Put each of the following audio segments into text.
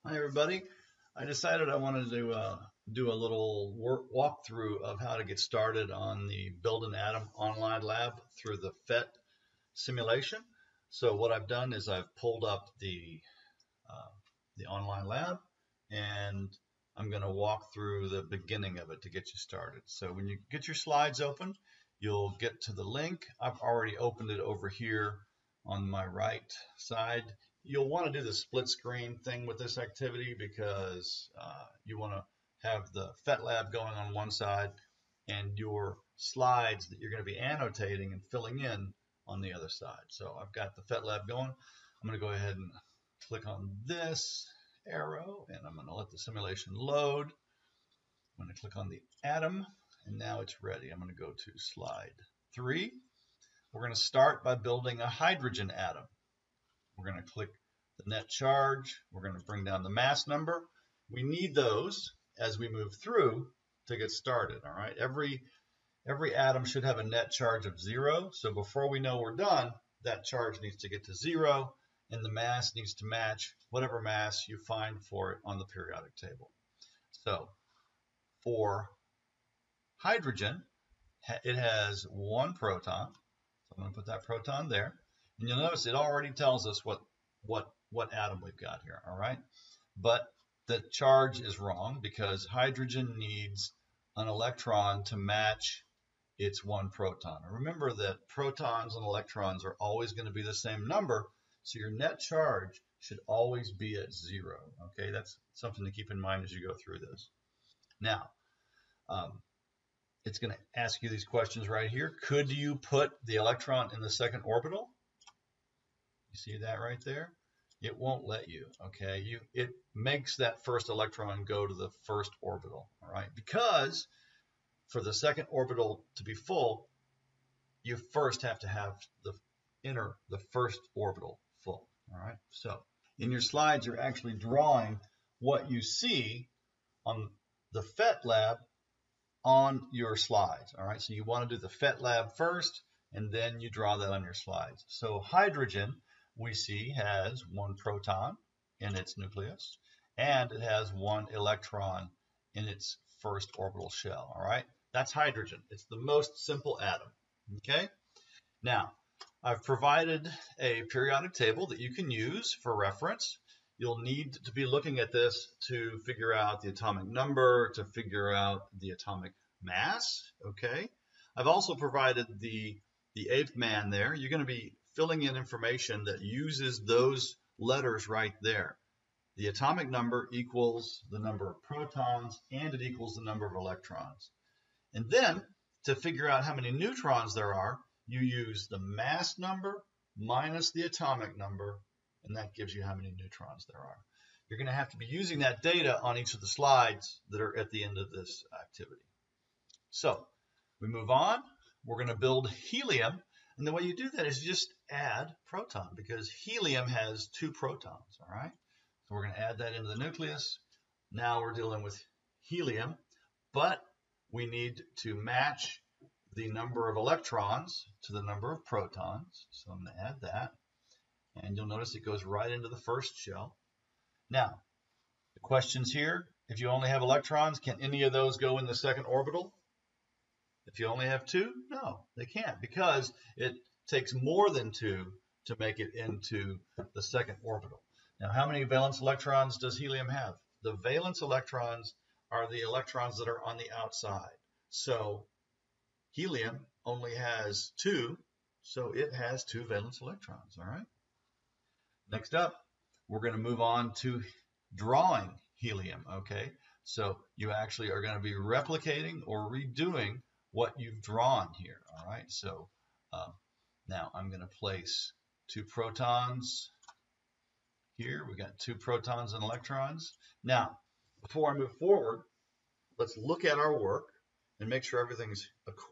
Hi everybody. I decided I wanted to do a little walkthrough of how to get started on the Build an Atom online lab through the PHET simulation. So what I've done is I've pulled up the online lab, and I'm going to walk through the beginning of it to get you started. So when you get your slides open, you'll get to the link. I've already opened it over here on my right side. You'll want to do the split screen thing with this activity because you want to have the PHET lab going on one side and your slides that you're going to be annotating and filling in on the other side. So I've got the PHET lab going. I'm going to go ahead and click on this arrow and I'm going to let the simulation load. I'm going to click on the atom and now it's ready. I'm going to go to slide 3. We're going to start by building a hydrogen atom. We're going to click the net charge. We're going to bring down the mass number. We need those as we move through to get started. All right. Every atom should have a net charge of 0. So before we know we're done, that charge needs to get to 0, and the mass needs to match whatever mass you find for it on the periodic table. So for hydrogen, it has 1 proton. So I'm going to put that proton there. And you'll notice it already tells us what atom we've got here, all right? But the charge is wrong because hydrogen needs an electron to match its 1 proton. And remember that protons and electrons are always going to be the same number, so your net charge should always be at 0, okay? That's something to keep in mind as you go through this. Now, it's going to ask you these questions right here. Could you put the electron in the second orbital? You see that right there? It won't let you, okay? It makes that first electron go to the first orbital, all right? Because for the second orbital to be full, you first have to have the first orbital full, all right? So in your slides, you're actually drawing what you see on the PHET lab on your slides, all right? So you want to do the PHET lab first, and then you draw that on your slides. So hydrogen, we see, has 1 proton in its nucleus, and it has 1 electron in its first orbital shell, all right? That's hydrogen. It's the most simple atom, okay? Now, I've provided a periodic table that you can use for reference. You'll need to be looking at this to figure out the atomic number, to figure out the atomic mass, okay? I've also provided the 8th man there. You're going to be filling in information that uses those letters right there. The atomic number equals the number of protons, and it equals the number of electrons. And then, to figure out how many neutrons there are, you use the mass number minus the atomic number, and that gives you how many neutrons there are. You're going to have to be using that data on each of the slides that are at the end of this activity. So we move on. We're going to build helium, and the way you do that is you just add proton because helium has 2 protons, all right? So we're going to add that into the nucleus. Now we're dealing with helium, but we need to match the number of electrons to the number of protons. So I'm going to add that. And you'll notice it goes right into the first shell. Now, the questions here, if you only have electrons, can any of those go in the second orbital? If you only have 2, no, they can't because it takes more than 2 to make it into the second orbital. Now, how many valence electrons does helium have? The valence electrons are the electrons that are on the outside. So helium only has 2, so it has 2 valence electrons, all right? Next up, we're going to move on to drawing helium, okay? So you actually are going to be replicating or redoing what you've drawn here, all right? So now I'm going to place 2 protons here. We got 2 protons and electrons. Now, before I move forward, let's look at our work and make sure everything's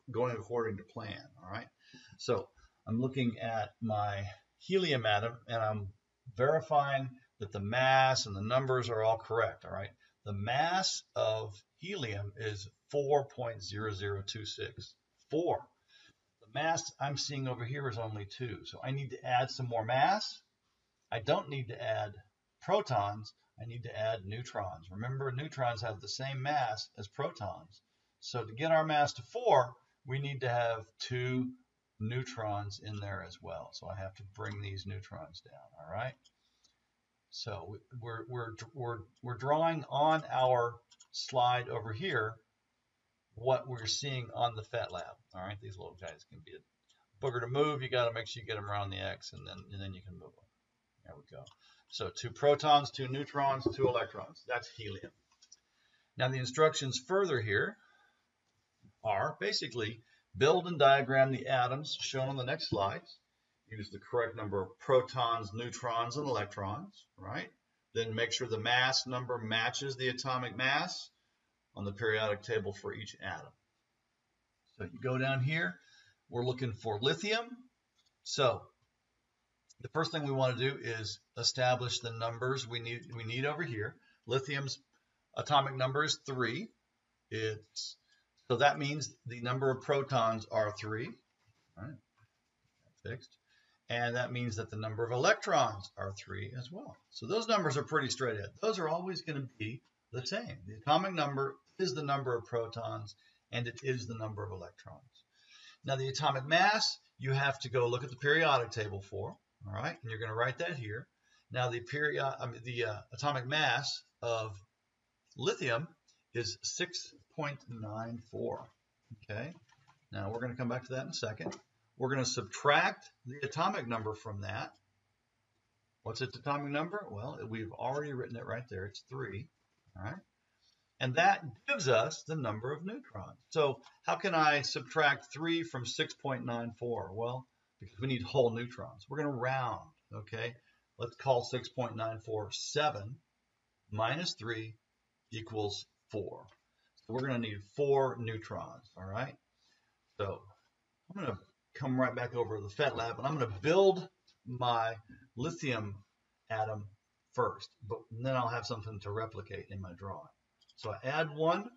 going according to plan, all right? So I'm looking at my helium atom, and I'm verifying that the mass and the numbers are all correct, all right? The mass of helium is 4.0026. 4. The mass I'm seeing over here is only 2, so I need to add some more mass. I don't need to add protons, I need to add neutrons. Remember, neutrons have the same mass as protons. So to get our mass to 4, we need to have 2 neutrons in there as well. So I have to bring these neutrons down, all right? So we're drawing on our slide over here what we're seeing on the PHET lab, all right? These little guys can be a booger to move. You got to make sure you get them around the X, and then you can move them. There we go. So 2 protons, 2 neutrons, 2 electrons. That's helium. Now the instructions further here are basically build and diagram the atoms shown on the next slides. Use the correct number of protons, neutrons, and electrons, right? Then make sure the mass number matches the atomic mass on the periodic table for each atom. So you go down here, we're looking for lithium. So the first thing we want to do is establish the numbers we need over here. Lithium's atomic number is 3. So that means the number of protons are 3. All right, fixed. And that means that the number of electrons are 3 as well. So those numbers are pretty straight ahead. Those are always going to be the same. The atomic number is the number of protons, and it is the number of electrons. Now the atomic mass, you have to go look at the periodic table for. All right, and you're going to write that here. Now the atomic mass of lithium is 6.94. Okay, now we're going to come back to that in a second. We're going to subtract the atomic number from that. What's its atomic number? Well, we've already written it right there. It's 3. All right, and that gives us the number of neutrons. So how can I subtract 3 from 6.94? Well, because we need whole neutrons. We're going to round, okay? Let's call 6.94 7 minus 3 equals 4. So we're going to need 4 neutrons, all right? So I'm going to come right back over to the PHET lab, and I'm going to build my lithium atom first, but then I'll have something to replicate in my drawing. So I add one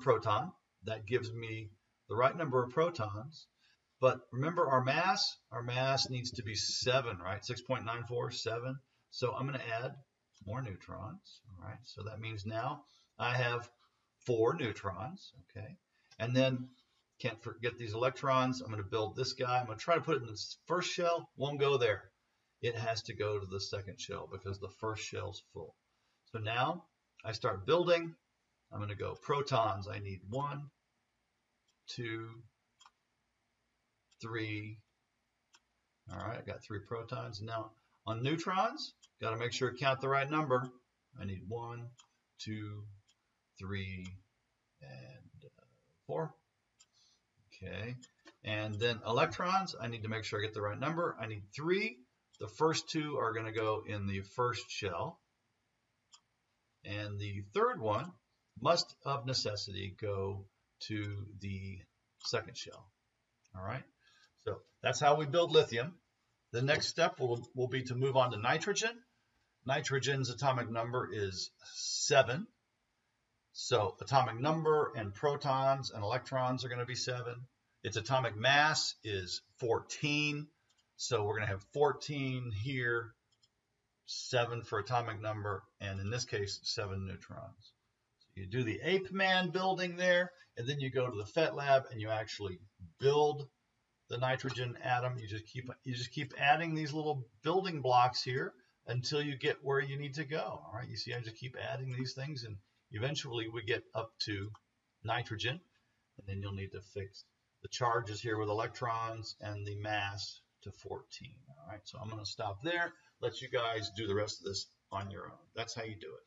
proton. That gives me the right number of protons. But remember our mass needs to be 7, right? 6.94, 7. So I'm going to add more neutrons, all right? So that means now I have 4 neutrons, okay? And then, can't forget these electrons. I'm going to build this guy. I'm going to try to put it in the first shell. Won't go there. It has to go to the second shell because the first shell's full. So now I start building. I'm going to go protons. I need 1, 2, 3. All right, I got 3 protons. Now on neutrons, got to make sure to count the right number. I need 1, 2, 3, and 4. Okay, and then electrons, I need to make sure I get the right number. I need 3. The first 2 are going to go in the first shell. And the third one must, of necessity, go to the second shell. All right, so that's how we build lithium. The next step will be to move on to nitrogen. Nitrogen's atomic number is 7. So atomic number and protons and electrons are going to be 7. Its atomic mass is 14. So we're going to have 14 here, 7 for atomic number, and in this case, 7 neutrons. So you do the ape man building there, and then you go to the PHET lab and you actually build the nitrogen atom. You just keep adding these little building blocks here until you get where you need to go. All right, you see, I just keep adding these things, and eventually we get up to nitrogen, and then you'll need to fix the charges here with electrons and the mass to 14. All right, so I'm going to stop there, let you guys do the rest of this on your own. That's how you do it.